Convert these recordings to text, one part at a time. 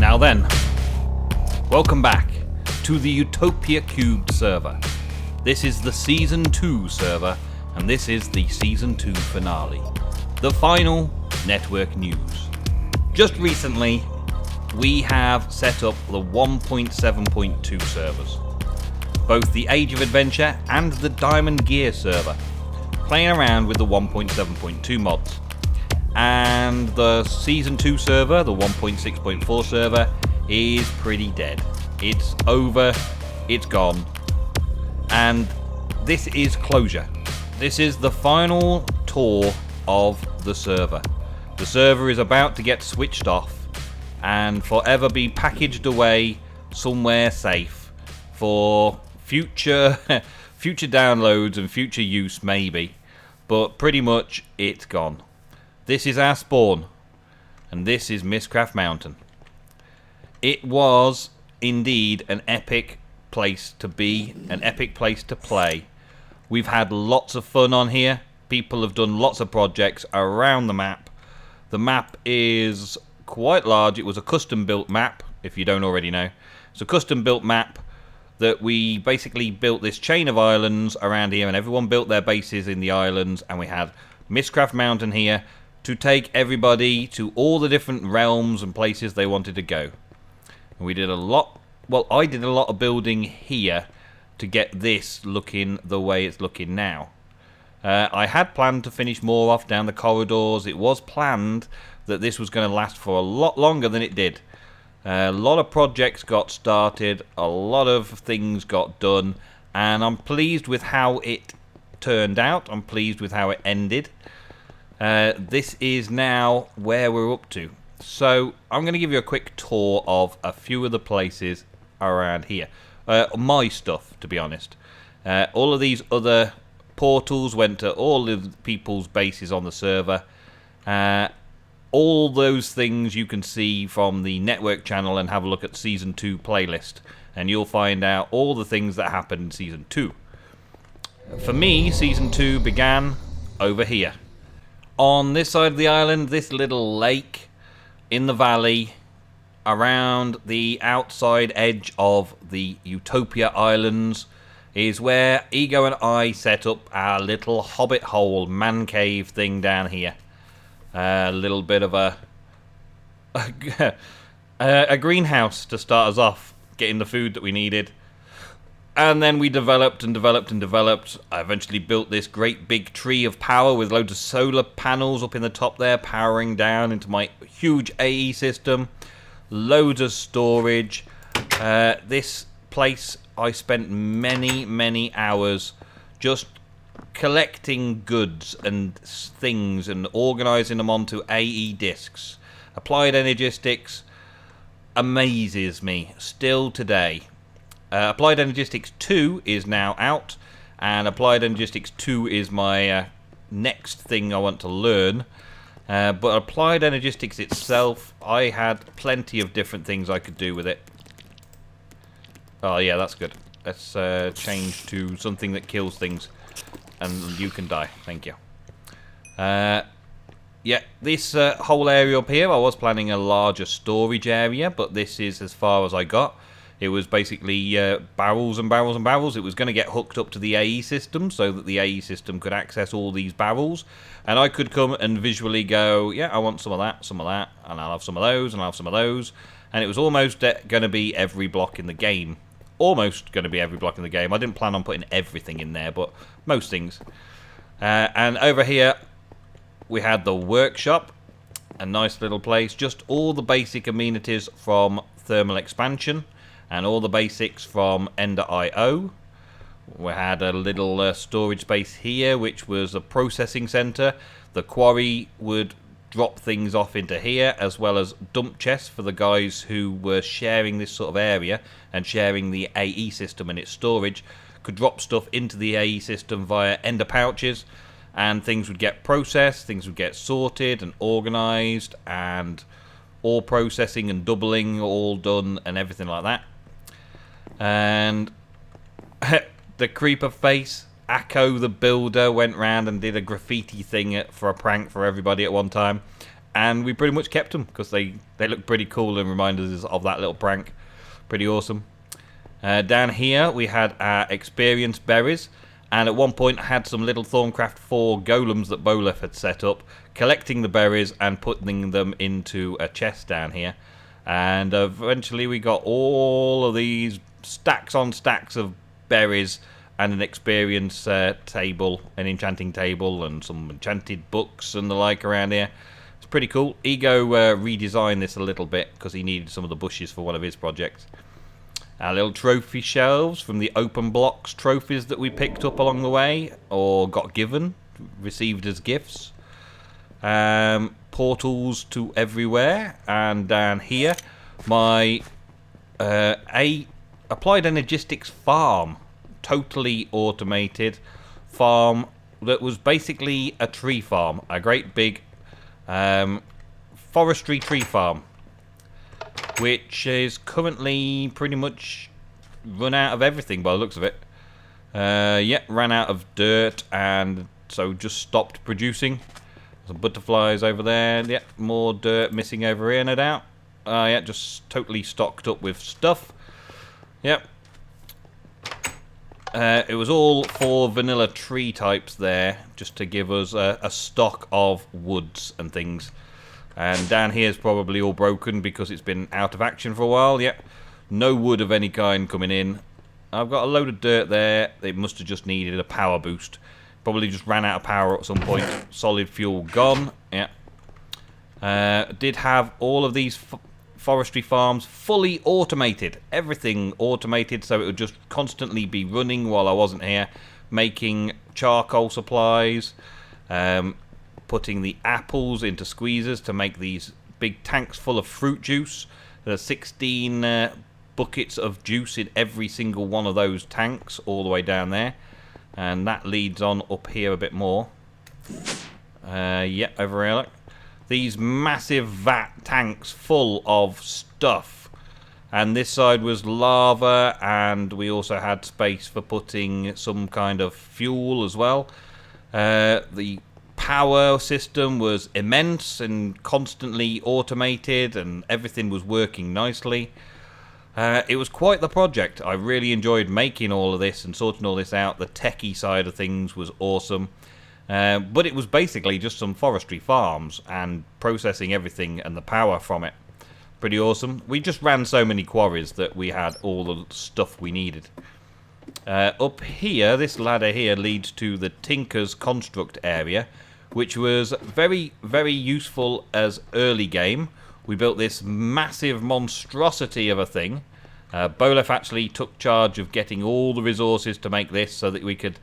Now then, welcome back to the Utopia³ server. This is the Season 2 server, and this is the Season 2 finale. The final network news. Just recently, we have set up the 1.7.2 servers. Both the Age of Adventure and the Diamond Gear server. Playing around with the 1.7.2 mods. And the Season 2 server, the 1.6.4 server, is pretty dead. It's over, it's gone, and this is closure. This is the final tour of the server. The server is about to get switched off and forever be packaged away somewhere safe for future downloads and future use maybe, but pretty much it's gone. This is our spawn, and this is Mistcraft Mountain. It was indeed an epic place to be, an epic place to play. We've had lots of fun on here. People have done lots of projects around the map. The map is quite large. It was a custom built map, if you don't already know. It's a custom built map that we basically built this chain of islands around here, and everyone built their bases in the islands, and we had Mistcraft Mountain here to take everybody to all the different realms and places they wanted to go. And we did a lot, well, I did a lot of building here to get this looking the way it's looking now. I had planned to finish more off down the corridors. It was planned that this was going to last for a lot longer than it did. A lot of projects got started, a lot of things got done, and I'm pleased with how it turned out. I'm pleased with how it ended. This is now where we're up to. So I'm going to give you a quick tour of a few of the places around here. My stuff, to be honest. All of these other portals went to all of the people's bases on the server. All those things you can see from the network channel and have a look at Season 2 playlist. And you'll find out all the things that happened in Season 2. For me, Season 2 began over here. On this side of the island, this little lake in the valley, around the outside edge of the Utopia Islands, is where Ego and I set up our little hobbit hole man cave thing down here. A little bit of a greenhouse to start us off, getting the food that we needed. And then we developed and developed and developed. I eventually built this great big tree of power with loads of solar panels up in the top there, powering down into my huge AE system. Loads of storage. This place, I spent many hours just collecting goods and things and organising them onto AE discs. Applied Energistics amazes me still today. Applied Energistics 2 is now out, and Applied Energistics 2 is my next thing I want to learn. But Applied Energistics itself, I had plenty of different things I could do with it. Oh yeah, that's good. Let's change to something that kills things, and you can die. Thank you. Yeah, this whole area up here, I was planning a larger storage area, but this is as far as I got. It was basically barrels and barrels and barrels. It was going to get hooked up to the AE system so that the AE system could access all these barrels. And I could come and visually go, yeah, I want some of that, and I'll have some of those, and I'll have some of those. And it was almost going to be every block in the game. Almost going to be every block in the game. I didn't plan on putting everything in there, but most things. And over here, we had the workshop. A nice little place. Just all the basic amenities from thermal expansion. And all the basics from Ender.io. We had a little storage space here, which was a processing center. The quarry would drop things off into here, as well as dump chests for the guys who were sharing this sort of area and sharing the AE system and its storage. Could drop stuff into the AE system via Ender pouches, and things would get processed, things would get sorted and organized, and all processing and doubling all done and everything like that. And the creeper face, Akko the builder, went round and did a graffiti thing for a prank for everybody at one time. and we pretty much kept them because they look pretty cool and remind us of that little prank. Pretty awesome. Down here we had our experience berries, and at one point I had some little Thorncraft 4 golems that Bolef had set up, collecting the berries and putting them into a chest down here. And eventually we got all of these stacks on stacks of berries and an experience table, an enchanting table, and some enchanted books and the like around here. It's pretty cool. Ego redesigned this a little bit because he needed some of the bushes for one of his projects. Our little trophy shelves from the open blocks trophies that we picked up along the way, or got given, received as gifts. Portals to everywhere, and down here my applied energistics farm, totally automated farm that was basically a tree farm, a great big forestry tree farm, which is currently pretty much run out of everything by the looks of it. Yeah, ran out of dirt, and so just stopped producing. Some butterflies over there. Yeah, more dirt missing over here, no doubt. Yeah, just totally stocked up with stuff. Yep. It was all for vanilla tree types there, just to give us a stock of woods and things. And down here is probably all broken because it's been out of action for a while. Yep. No wood of any kind coming in. I've got a load of dirt there. It must have just needed a power boost. Probably just ran out of power at some point. Solid fuel gone. Yeah. Did have all of these forestry farms fully automated. Everything automated, so it would just constantly be running while I wasn't here. Making charcoal supplies. Putting the apples into squeezers to make these big tanks full of fruit juice. There's 16 buckets of juice in every single one of those tanks, all the way down there. And that leads on up here a bit more. Yeah, over here, look. These massive vat tanks full of stuff. And this side was lava, and we also had space for putting some kind of fuel as well. The power system was immense and constantly automated, and everything was working nicely. It was quite the project. I really enjoyed making all of this and sorting all this out. The techie side of things was awesome. But it was basically just some forestry farms and processing everything and the power from it. Pretty awesome. We just ran so many quarries that we had all the stuff we needed. Up here, this ladder here leads to the Tinker's Construct area, which was very, very useful as early game. We built this massive monstrosity of a thing. Bolef actually took charge of getting all the resources to make this so that we could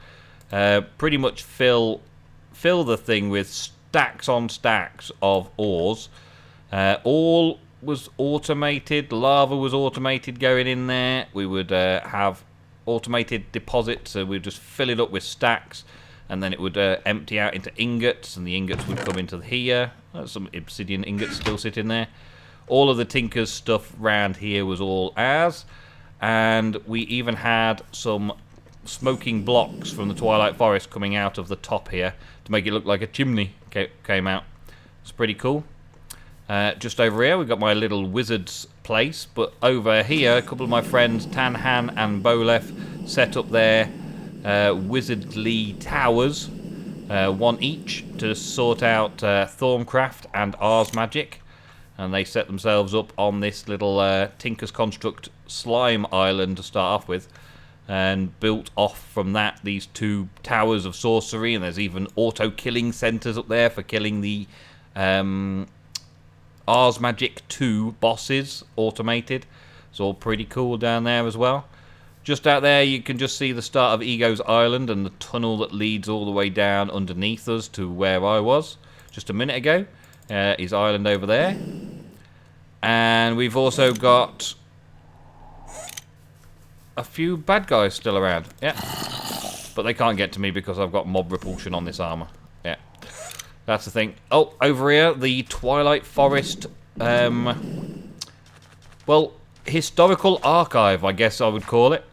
pretty much fill the thing with stacks on stacks of ores. All was automated. Lava was automated going in there. We would have automated deposits, so we'd just fill it up with stacks, and then it would empty out into ingots, and the ingots would come into here. Some obsidian ingots still sitting there. All of the Tinker's stuff round here was all ours, and we even had some smoking blocks from the Twilight Forest coming out of the top here to make it look like a chimney came out. It's pretty cool. Just over here we've got my little wizard's place, but over here a couple of my friends Tanhan and Bolef set up their wizardly towers, one each, to sort out Thorncraft and Ars Magic, and they set themselves up on this little Tinker's Construct slime island to start off with, and built off from that these two towers of sorcery, and there's even auto-killing centres up there for killing the Ars Magic 2 bosses, automated. It's all pretty cool down there as well. Just out there you can just see the start of Ego's Island and the tunnel that leads all the way down underneath us to where I was just a minute ago. His island over there. And we've also got a few bad guys still around. Yeah. But they can't get to me because I've got mob repulsion on this armor. Yeah. That's the thing. Oh, over here, the Twilight Forest, well, historical archive, I guess I would call it.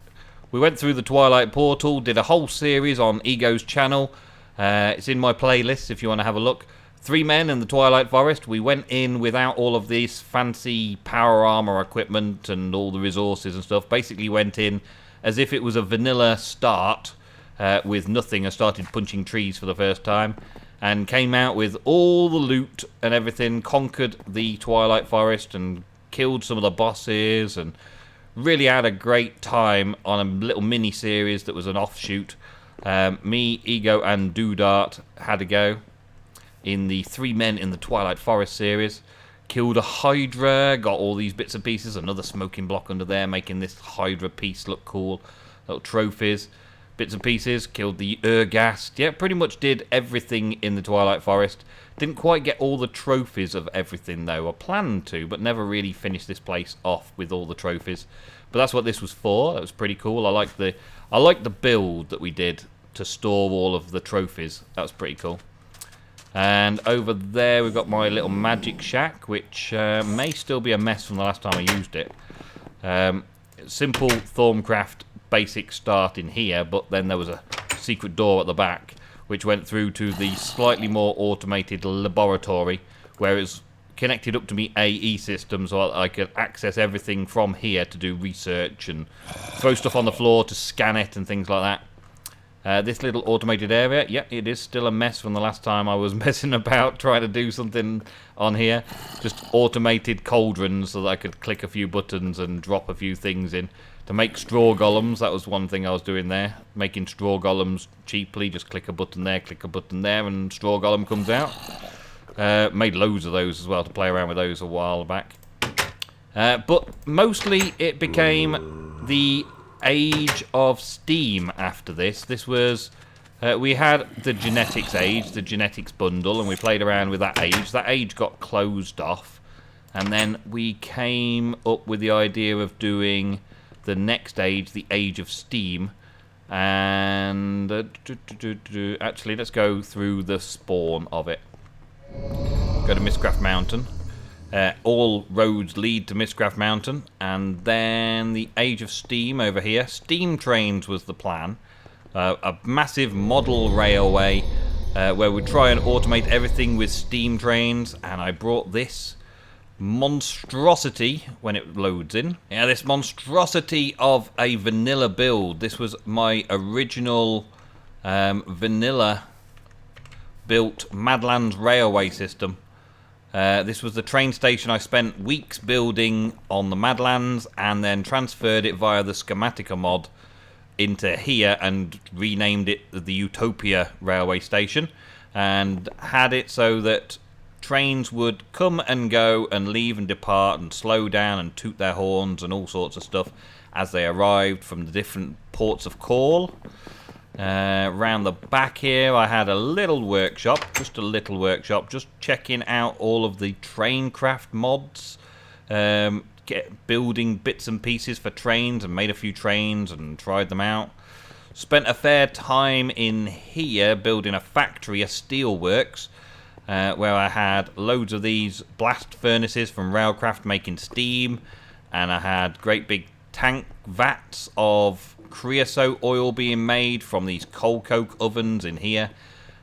We went through the Twilight Portal, did a whole series on Ego's channel. It's in my playlist if you want to have a look. 3 men in the Twilight Forest. We went in without all of this fancy power armor equipment and all the resources and stuff. Basically went in as if it was a vanilla start with nothing. I started punching trees for the first time and came out with all the loot and everything, conquered the Twilight Forest and killed some of the bosses, and really had a great time on a little mini-series that was an offshoot. Me, Ego and Doodart had a go in the 3 men in the Twilight Forest series. Killed a Hydra, got all these bits and pieces, another smoking block under there, making this Hydra piece look cool. Little trophies, bits and pieces. Killed the Urgast. Yeah, pretty much did everything in the Twilight Forest. Didn't quite get all the trophies of everything though. I planned to, but never really finished this place off with all the trophies. But that's what this was for. That was pretty cool. I like the build that we did to store all of the trophies. That was pretty cool. And over there we've got my little magic shack, which may still be a mess from the last time I used it. Simple Thorncraft basic start in here, but then there was a secret door at the back which went through to the slightly more automated laboratory, where it's connected up to me AE system, so I could access everything from here to do research and throw stuff on the floor to scan it and things like that. This little automated area, yeah, it is still a mess from the last time I was messing about trying to do something on here. Just automated cauldrons so that I could click a few buttons and drop a few things in. To make straw golems, that was one thing I was doing there. Making straw golems cheaply, just click a button there, and straw golem comes out. Made loads of those as well to play around with those a while back. But mostly it became the Age of Steam after this. This was, we had the genetics age, the genetics bundle, and we played around with that age. That age got closed off, and then we came up with the idea of doing the next age, the Age of Steam. And actually, let's go through the spawn of it. Go to Mistcraft Mountain. All roads lead to Mistcraft Mountain, and then the Age of Steam over here. Steam trains was the plan. A massive model railway where we try and automate everything with steam trains, and I brought this monstrosity when it loads in. Yeah, this monstrosity of a vanilla build. This was my original vanilla built Madlands railway system. This was the train station I spent weeks building on the Madlands, and then transferred it via the Schematica mod into here and renamed it the Utopia railway station, and had it so that trains would come and go and leave and depart and slow down and toot their horns and all sorts of stuff as they arrived from the different ports of call. Around the back here I had a little workshop, just checking out all of the Traincraft mods, building bits and pieces for trains, and made a few trains and tried them out. Spent a fair time in here building a factory, a steelworks, where I had loads of these blast furnaces from Railcraft making steam, and I had great big tank vats of creosote oil being made from these coal coke ovens in here,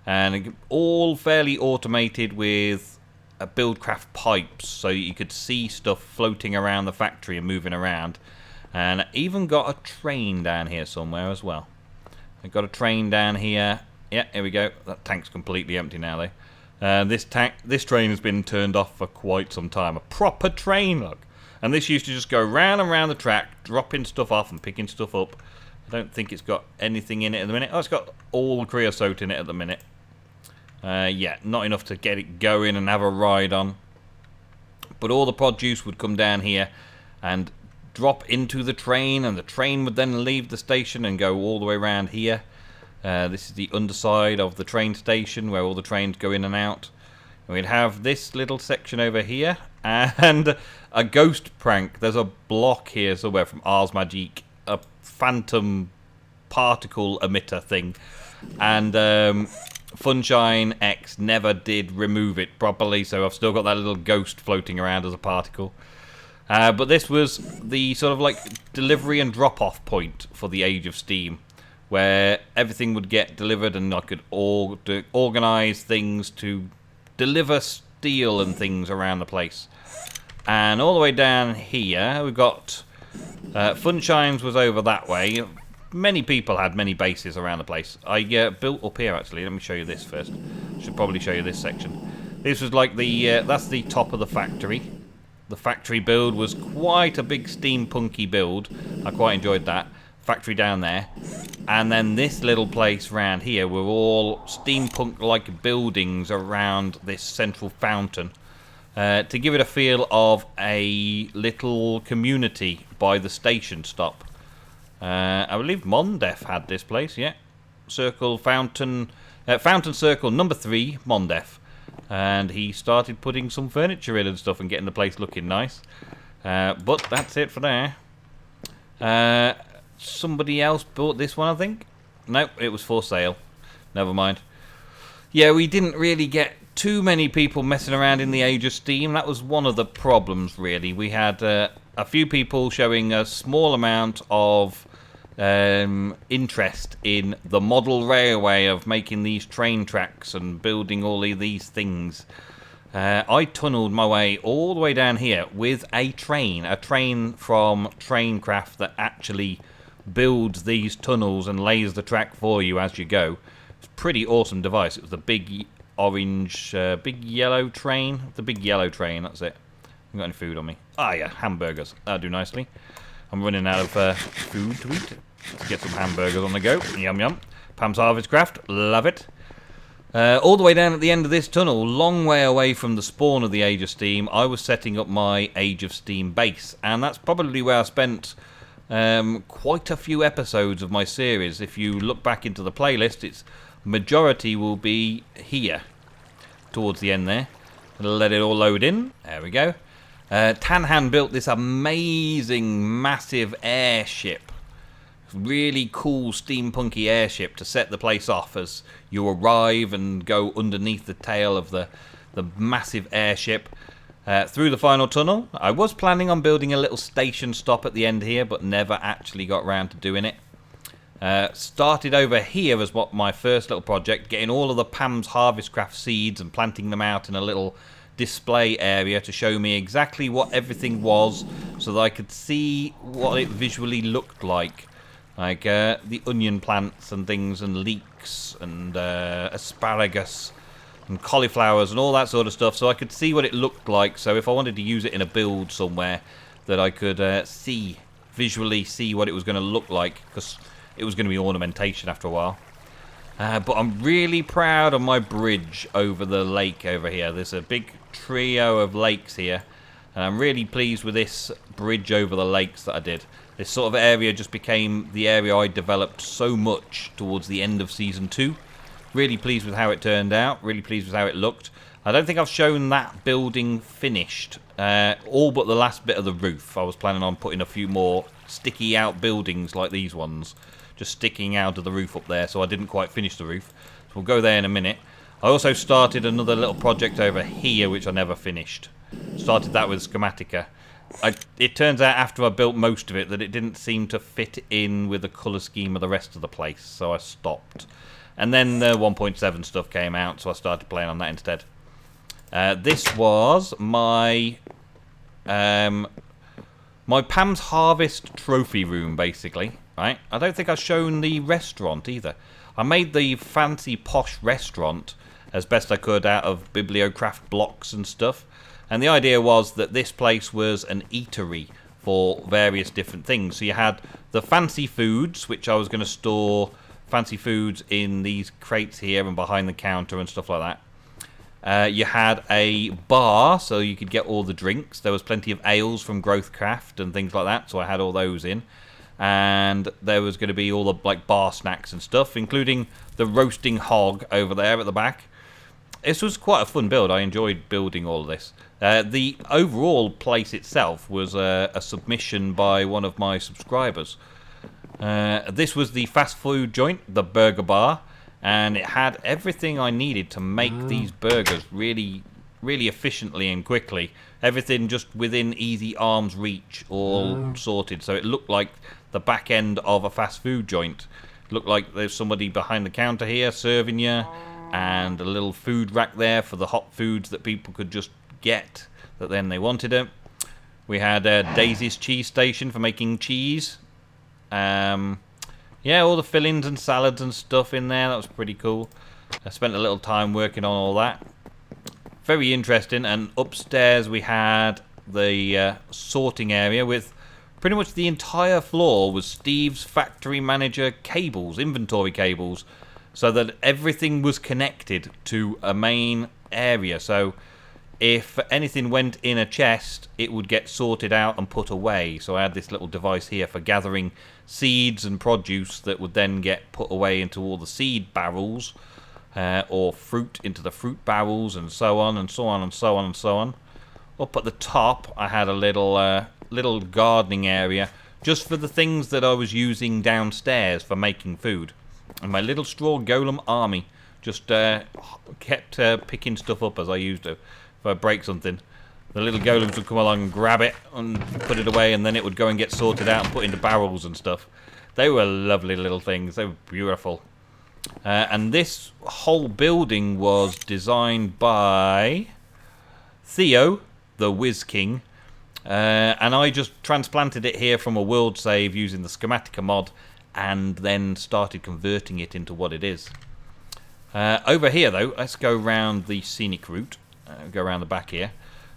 and all fairly automated with Buildcraft pipes, so you could see stuff floating around the factory and moving around. And I even got a train down here somewhere as well. I got a train down here. Yeah, here we go. That tank's completely empty now though. This train has been turned off for quite some time. A proper train, look. And this used to just go round and round the track, dropping stuff off and picking stuff up. I don't think it's got anything in it at the minute. Oh, it's got all creosote in it at the minute. Yeah, not enough to get it going and have a ride on. But all the produce would come down here and drop into the train, and the train would then leave the station and go all the way around here. This is the underside of the train station where all the trains go in and out. And we'd have this little section over here and a ghost prank. There's a block here somewhere from Ars Magique, a phantom particle emitter thing, and Funshine X never did remove it properly, so I've still got that little ghost floating around as a particle. But this was the sort of like delivery and drop-off point for the Age of Steam, where everything would get delivered and I could organise things to deliver steel and things around the place. And all the way down here, we've got Funshines was over that way. Many people had many bases around the place. I built up here, actually. Let me show you this first. Should probably show you this section. This was like the, that's the top of the factory. The factory build was quite a big steampunky build. I quite enjoyed that. Factory down there. And then this little place around here were all steampunk-like buildings around this central fountain. To give it a feel of a little community by the station stop. I believe Mondef had this place, yeah. Fountain Circle number 3, Mondef. And he started putting some furniture in and stuff and getting the place looking nice. But that's it for there. Somebody else bought this one, I think. Nope, it was for sale. Never mind. Yeah, we didn't really get too many people messing around in the Age of Steam. That was one of the problems, really. We had a few people showing a small amount of interest in the model railway of making these train tracks and building all of these things. I tunnelled my way all the way down here with a train from Traincraft that actually builds these tunnels and lays the track for you as you go. It's a pretty awesome device. It was the big orange, big yellow train. The big yellow train, that's it. Haven't got any food on me. Ah, yeah, hamburgers. That'll do nicely. I'm running out of food to eat. Let's get some hamburgers on the go. Yum, yum. Pam's Harvest Craft. Love it. All the way down at the end of this tunnel, long way away from the spawn of the Age of Steam, I was setting up my Age of Steam base. And that's probably where I spent quite a few episodes of my series. If you look back into the playlist, its majority will be here, towards the end there. Let it all load in. There we go. Tanhan built this amazing, massive airship. Really cool, steampunky airship to set the place off as you arrive and go underneath the tail of the massive airship. Through the final tunnel. I was planning on building a little station stop at the end here, but never actually got around to doing it. Started over here as what my first little project, getting all of the Pam's Harvest Craft seeds and planting them out in a little display area to show me exactly what everything was so that I could see what it visually looked like. Like the onion plants and things and leeks and asparagus and cauliflowers and all that sort of stuff, so I could see what it looked like. So if I wanted to use it in a build somewhere, that I could visually see what it was going to look like, because it was going to be ornamentation after a while. But I'm really proud of my bridge over the lake over here. There's a big trio of lakes here, and I'm really pleased with this bridge over the lakes that I did. This sort of area just became the area I developed so much towards the end of Season 2. Really pleased with how it turned out. Really pleased with how it looked. I don't think I've shown that building finished. All but the last bit of the roof. I was planning on putting a few more sticky out buildings like these ones, just sticking out of the roof up there, so I didn't quite finish the roof. So we'll go there in a minute. I also started another little project over here, which I never finished. Started that with Schematica. It turns out after I built most of it that it didn't seem to fit in with the colour scheme of the rest of the place, so I stopped. And then the 1.7 stuff came out, so I started playing on that instead. This was my my Pam's Harvest trophy room, basically. Right? I don't think I've shown the restaurant either. I made the fancy posh restaurant as best I could out of bibliocraft blocks and stuff. And the idea was that this place was an eatery for various different things. So you had the fancy foods, which I was going to store fancy foods in these crates here and behind the counter and stuff like that. You had a bar, so you could get all the drinks. There was plenty of ales from Growthcraft and things like that, so I had all those in. And there was going to be all the like bar snacks and stuff, including the roasting hog over there at the back. This was quite a fun build. I enjoyed building all of this. The overall place itself was a submission by one of my subscribers. This was the fast food joint, the burger bar, and it had everything I needed to make these burgers really, really efficiently and quickly. Everything just within easy arm's reach, all sorted. So it looked like the back end of a fast food joint. It looked like there's somebody behind the counter here serving you. and a little food rack there for the hot foods that people could just get that then they wanted it. We had Daisy's cheese station for making cheese. Yeah, all the fillings and salads and stuff in there. That was pretty cool. I spent a little time working on all that. Very interesting. And upstairs we had the sorting area with pretty much the entire floor was Steve's factory manager cables, inventory cables, so that everything was connected to a main area. So if anything went in a chest, it would get sorted out and put away. So I had this little device here for gathering seeds and produce that would then get put away into all the seed barrels, or fruit into the fruit barrels, and so on and so on and so on and so on. Up at the top, I had a little gardening area just for the things that I was using downstairs for making food. And my little straw golem army just kept picking stuff up as I used it. If I break something, the little golems would come along and grab it and put it away, and then it would go and get sorted out and put into barrels and stuff. They were lovely little things. They were beautiful. And this whole building was designed by Theo, the Whiz King. And I just transplanted it here from a world save using the Schematica mod, and then started converting it into what it is. Over here, though, let's go around the scenic route. Go around the back here.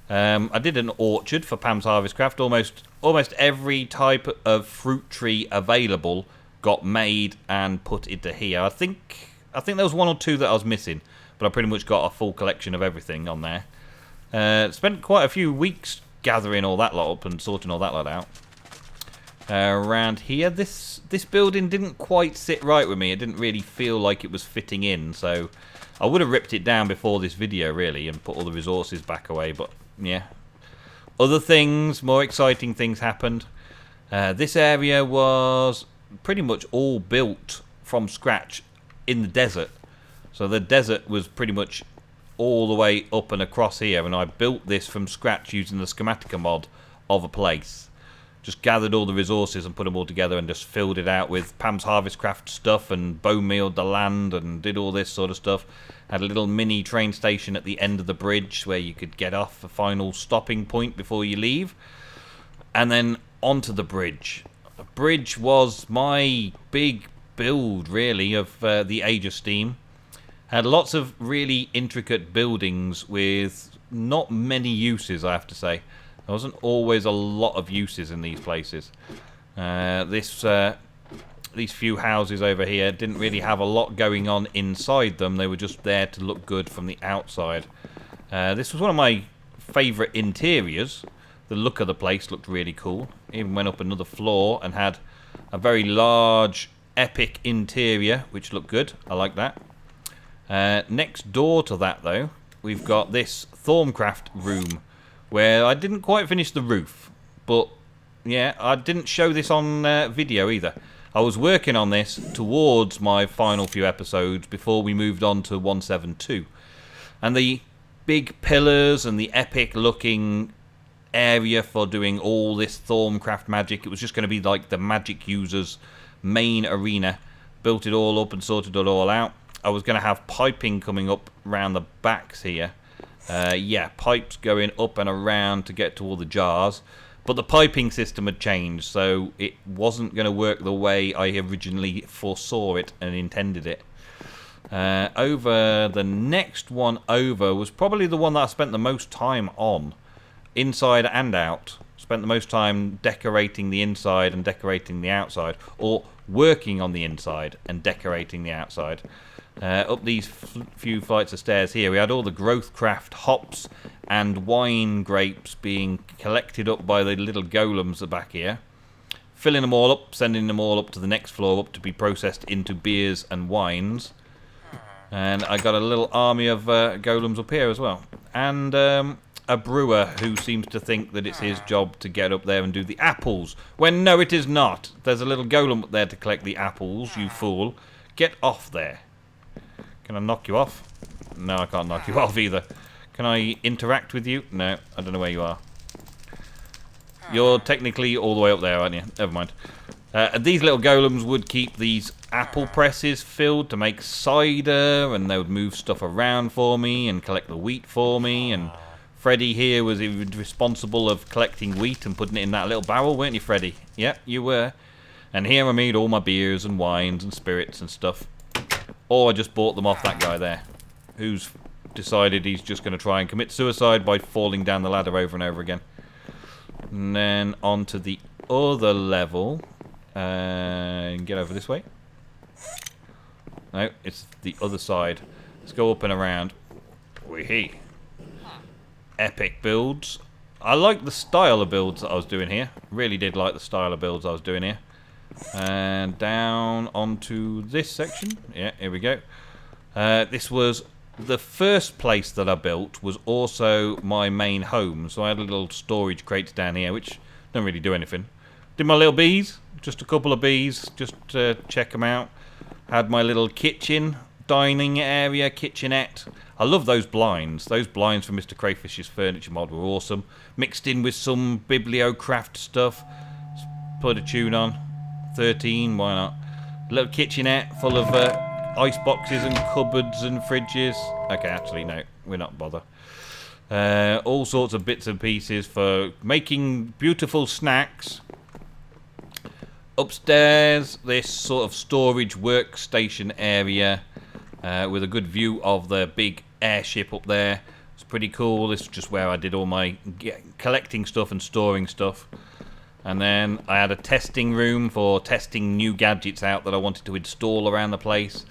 I did an orchard for Pam's Harvest Craft. Almost every type of fruit tree available got made and put into here. I think there was one or two that I was missing, but I pretty much got a full collection of everything on there. Spent quite a few weeks gathering all that lot up and sorting all that lot out. Around here, this building didn't quite sit right with me. It didn't really feel like it was fitting in, so I would have ripped it down before this video, really, and put all the resources back away, but yeah. Other things, more exciting things happened. This area was pretty much all built from scratch in the desert. So the desert was pretty much all the way up and across here, and I built this from scratch using the Schematica mod of a place. Just gathered all the resources and put them all together and just filled it out with Pam's Harvest Craft stuff and bone mealed the land and did all this sort of stuff. Had a little mini train station at the end of the bridge where you could get off a final stopping point before you leave. And then onto the bridge. The bridge was my big build, really, of the Age of Steam. Had lots of really intricate buildings with not many uses, I have to say. There wasn't always a lot of uses in these places. These few houses over here didn't really have a lot going on inside them. They were just there to look good from the outside. This was one of my favourite interiors. The look of the place looked really cool. Even went up another floor and had a very large, epic interior, which looked good. I like that. Next door to that, though, we've got this Thorncraft room, where I didn't quite finish the roof, but yeah, I didn't show this on video either. I was working on this towards my final few episodes before we moved on to 172. And the big pillars and the epic looking area for doing all this Thorncraft magic, it was just going to be like the magic users' main arena. Built it all up and sorted it all out. I was going to have piping coming up around the backs here. Yeah, pipes going up and around to get to all the jars. But the piping system had changed, so it wasn't going to work the way I originally foresaw it and intended it. Over the next one over was probably the one that I spent the most time on. Inside and out. Spent the most time decorating the inside and decorating the outside. Or working on the inside and decorating the outside. Up these few flights of stairs here, we had all the Growthcraft hops and wine grapes being collected up by the little golems at the back here. Filling them all up, sending them all up to the next floor up to be processed into beers and wines. And I got a little army of golems up here as well. And a brewer who seems to think that it's his job to get up there and do the apples. When no, it is not. There's a little golem up there to collect the apples, you fool. Get off there. Can I knock you off? No, I can't knock you off either. Can I interact with you? No, I don't know where you are. You're technically all the way up there, aren't you? Never mind. These little golems would keep these apple presses filled to make cider, and they would move stuff around for me and collect the wheat for me. And Freddy here was responsible of collecting wheat and putting it in that little barrel, weren't you, Freddy? Yep, you were. And here I made all my beers and wines and spirits and stuff. Or I just bought them off that guy there, who's decided he's just going to try and commit suicide by falling down the ladder over and over again. And then on to the other level. Get over this way. No, it's the other side. Let's go up and around. Wee-hee. Epic builds. I like the style of builds that I was doing here. Really did like the style of builds I was doing here. And down onto this section. Yeah, here we go. This was the first place that I built, was also my main home. So I had a little storage crates down here, which don't really do anything. Did my little bees, just a couple of bees, just to check them out. Had my little kitchen, dining area, kitchenette. I love those blinds. Those blinds from Mr. Crayfish's furniture mod were awesome. Mixed in with some Bibliocraft stuff. Let's put a tune on. 13, why not? Little kitchenette full of ice boxes and cupboards and fridges. Okay, actually, no, we're not bother. All sorts of bits and pieces for making beautiful snacks. Upstairs, this sort of storage workstation area with a good view of the big airship up there. It's pretty cool. This is just where I did all my collecting stuff and storing stuff. And then I had a testing room for testing new gadgets out that I wanted to install around the place.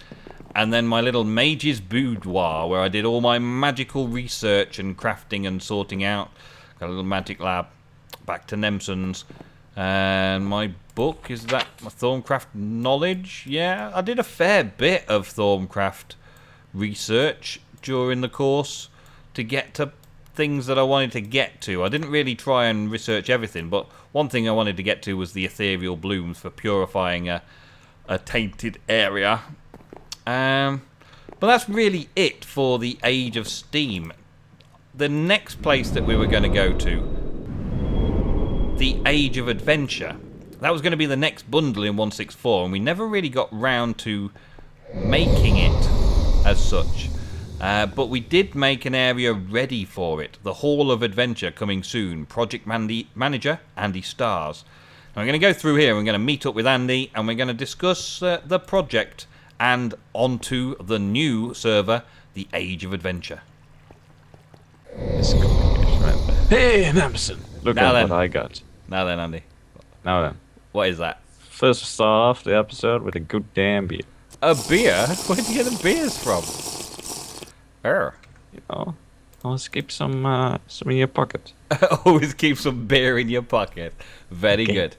And then my little mage's boudoir, where I did all my magical research and crafting and sorting out. Got a little magic lab. Back to Nemsun's. And my book, is that my Thorncraft knowledge? Yeah, I did a fair bit of Thorncraft research during the course to get to things that I wanted to get to. I didn't really try and research everything, but one thing I wanted to get to was the ethereal blooms for purifying a tainted area. But that's really it for the Age of Steam. The next place that we were going to go to, the Age of Adventure, that was going to be the next bundle in 164, and we never really got round to making it as such. But we did make an area ready for it. The Hall of Adventure coming soon. Project Manager, Andy Stars. I'm going to go through here. I'm going to meet up with Andy, and we're going to discuss the project and onto the new server, the Age of Adventure. Hey, Nemsun! Look Now at then. what I got. Now then, Andy. Now then. What is that? First, start off the episode with a good damn beer. A beer? Where'd you get the beers from? You know, always keep some in your pocket. Always keep some beer in your pocket. Very Okay. good.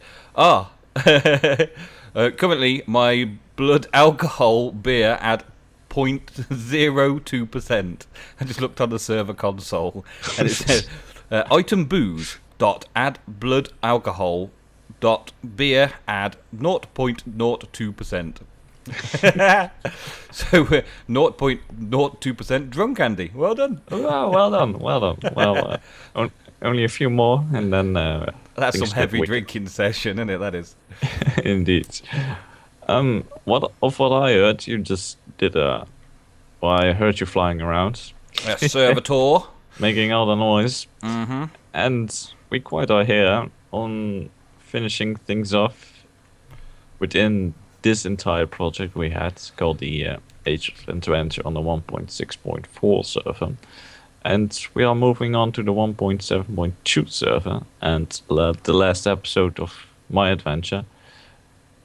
Currently, my blood alcohol beer at 0.02%. I just looked on the server console, and it says item booze dot add blood alcohol dot beer add 0.02%. So we're 0.02% drunk, Andy. Well done. Well done. Well, only a few more, and then That's some things get heavy wicked. drinking session, isn't it? That is. Indeed. What I heard, you just did well, I heard you flying around, A server tour. making all the noise, Mm-hmm. and we quite are here on finishing things off within this entire project we had called the Age of Adventure on the 1.6.4 server, and we are moving on to the 1.7.2 server, and the last episode of my adventure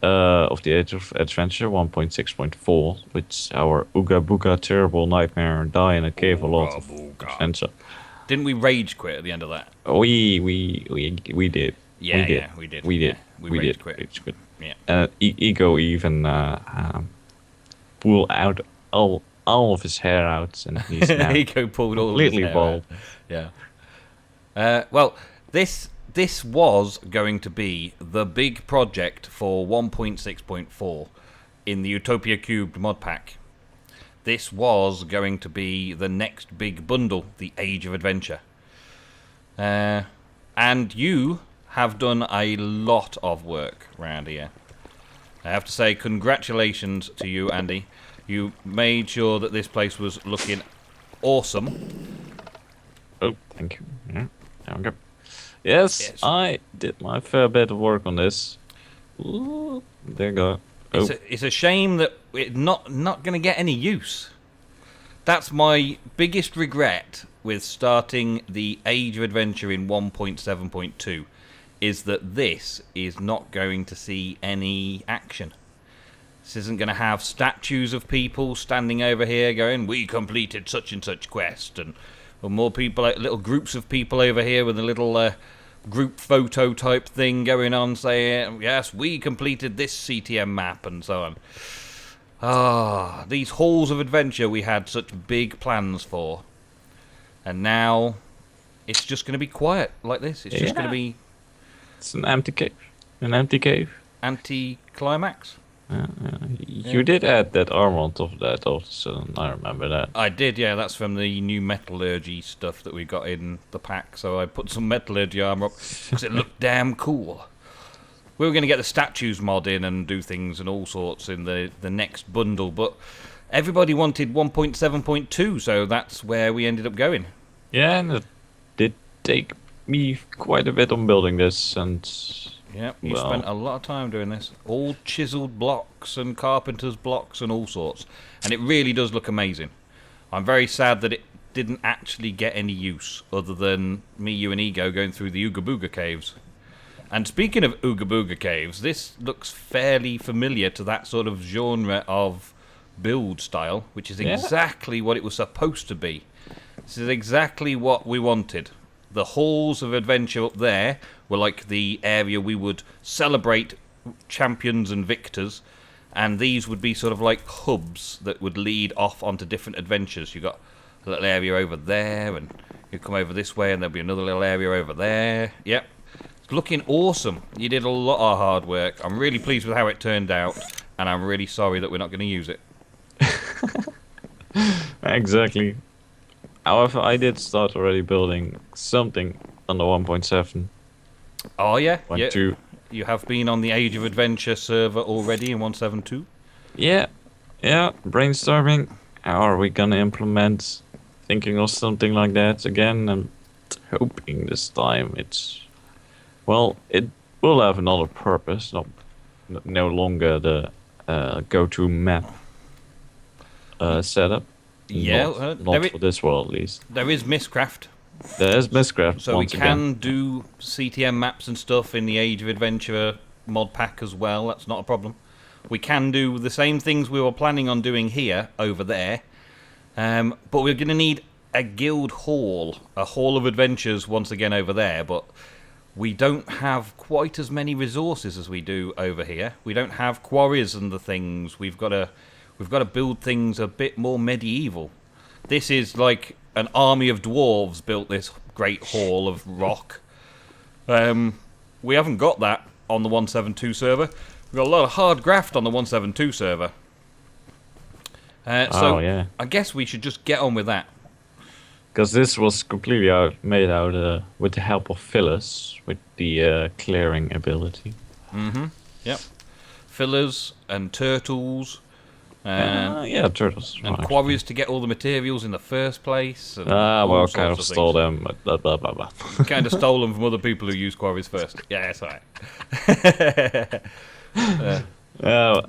of the Age of Adventure 1.6.4, which our Ooga Booga terrible nightmare die in a cave a lot of adventure. Didn't we rage quit at the end of that? We did. Yeah, we did. we did. We rage did. quit. Rage quit. Yeah. Ego even pulled out all of his hair out, and he's now Eco pulled all of his completely hair bald. out. Yeah. Well, this was going to be the big project for 1.6.4 in the Utopia³ Modpack. This was going to be the next big bundle, the Age of Adventure. And you have done a lot of work around here. I have to say congratulations to you, Andy. You made sure that this place was looking awesome. Oh, thank you. Yeah, there we go. Yes, I did my fair bit of work on this. Ooh, there you go. Oh. It's a shame that it's not going to get any use. That's my biggest regret with starting the Age of Adventure in 1.7.2, is that this is not going to see any action. This isn't going to have statues of people standing over here going, we completed such and such quest, and or more people, little groups of people over here with a little group photo type thing going on saying, yes, we completed this CTM map, and so on. Ah, these halls of adventure we had such big plans for. And now it's just going to be quiet like this. It's just going to be... It's an empty cave. An empty cave. Anti-climax. You did add that armor on top of that all of a sudden. I remember that. I did, yeah. That's from the new metallurgy stuff that we got in the pack. So I put some metallurgy armor up because it looked damn cool. We were going to get the statues mod in and do things and all sorts in the next bundle, but everybody wanted 1.7.2, so that's where we ended up going. Yeah, and it did take me quite a bit on building this, and... Yeah, you spent a lot of time doing this. All chiseled blocks and carpenter's blocks and all sorts. And it really does look amazing. I'm very sad that it didn't actually get any use other than me, you and Ego going through the Ooga Booga caves. And speaking of Ooga Booga caves, this looks fairly familiar to that sort of genre of build style, which is exactly what it was supposed to be. This is exactly what we wanted. The halls of adventure up there were like the area we would celebrate champions and victors, and these would be sort of like hubs that would lead off onto different adventures. You got a little area over there, and you come over this way, and there'll be another little area over there. Yep, it's looking awesome. You did a lot of hard work. I'm really pleased with how it turned out, and I'm really sorry that we're not going to use it. Exactly. However, I did start already building something on the 1.7. Oh, yeah? 1.2. You have been on the Age of Adventure server already in 1.7.2? Yeah. Brainstorming. How are we gonna implement? Thinking of something like that again, and hoping this time it's... Well, it will have another purpose, no longer the go-to map setup. Yeah, not for this world at least. There is Mistcraft. There is Mistcraft. So we can do CTM maps and stuff in the Age of Adventure mod pack as well. That's not a problem. We can do the same things we were planning on doing here over there, but we're going to need a guild hall, a hall of adventures once again over there. But we don't have quite as many resources as we do over here. We don't have quarries and the things. We've got to build things a bit more medieval. This is like an army of dwarves built this great hall of rock. We haven't got that on the 1.7.2 server. We've got a lot of hard graft on the 1.7.2 server. I guess we should just get on with that. Because this was completely made out with the help of fillers, with the clearing ability. Mm-hmm. Yep. Fillers and turtles. Turtles. And quarries to get all the materials in the first place. And kind of stole them. Blah, blah, blah, blah. Kind of stole them from other people who use quarries first. Yeah, that's right.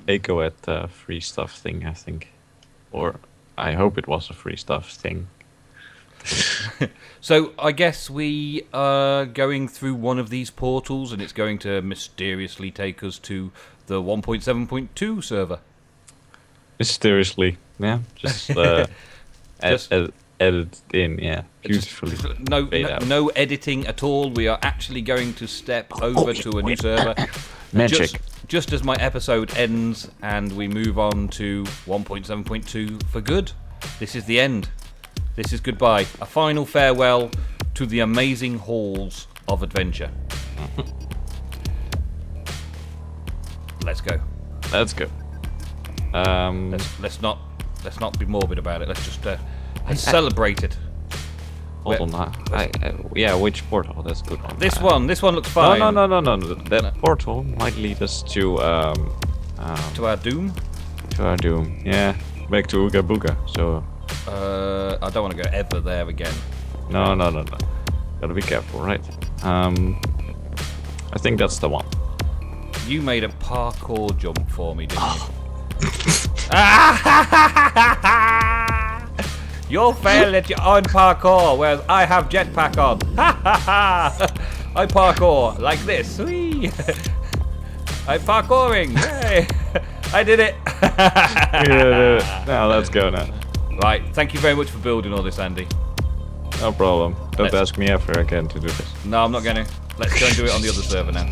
Echo at free stuff thing, I think. Or I hope it was a free stuff thing. So I guess we are going through one of these portals, and it's going to mysteriously take us to the 1.7.2 server. Mysteriously, yeah. Just edit in, yeah. Beautifully. No editing at all. We are actually going to step over to a new server. Magic. Just as my episode ends and we move on to 1.7.2 for good. This is the end. This is goodbye. A final farewell to the amazing halls of adventure. Let's go. Let's go. Let's not be morbid about it. Let's just celebrate it. Hold on. Which portal? That's good one. This one looks fine. No. That portal might lead us to To our doom? To our doom. Yeah. Back to Ooga Booga. So. I don't want to go ever there again. No. Gotta be careful, right? I think that's the one. You made a parkour jump for me, didn't you? You're failing at your own parkour, whereas I have jetpack on. I parkour like this. Whee! I'm parkouring. Yay! I did it. Yeah, now let's go now. Right, thank you very much for building all this, Andy. No problem. Don't ask me ever again to do this. No, I'm not going to. Let's go and do it on the other server now.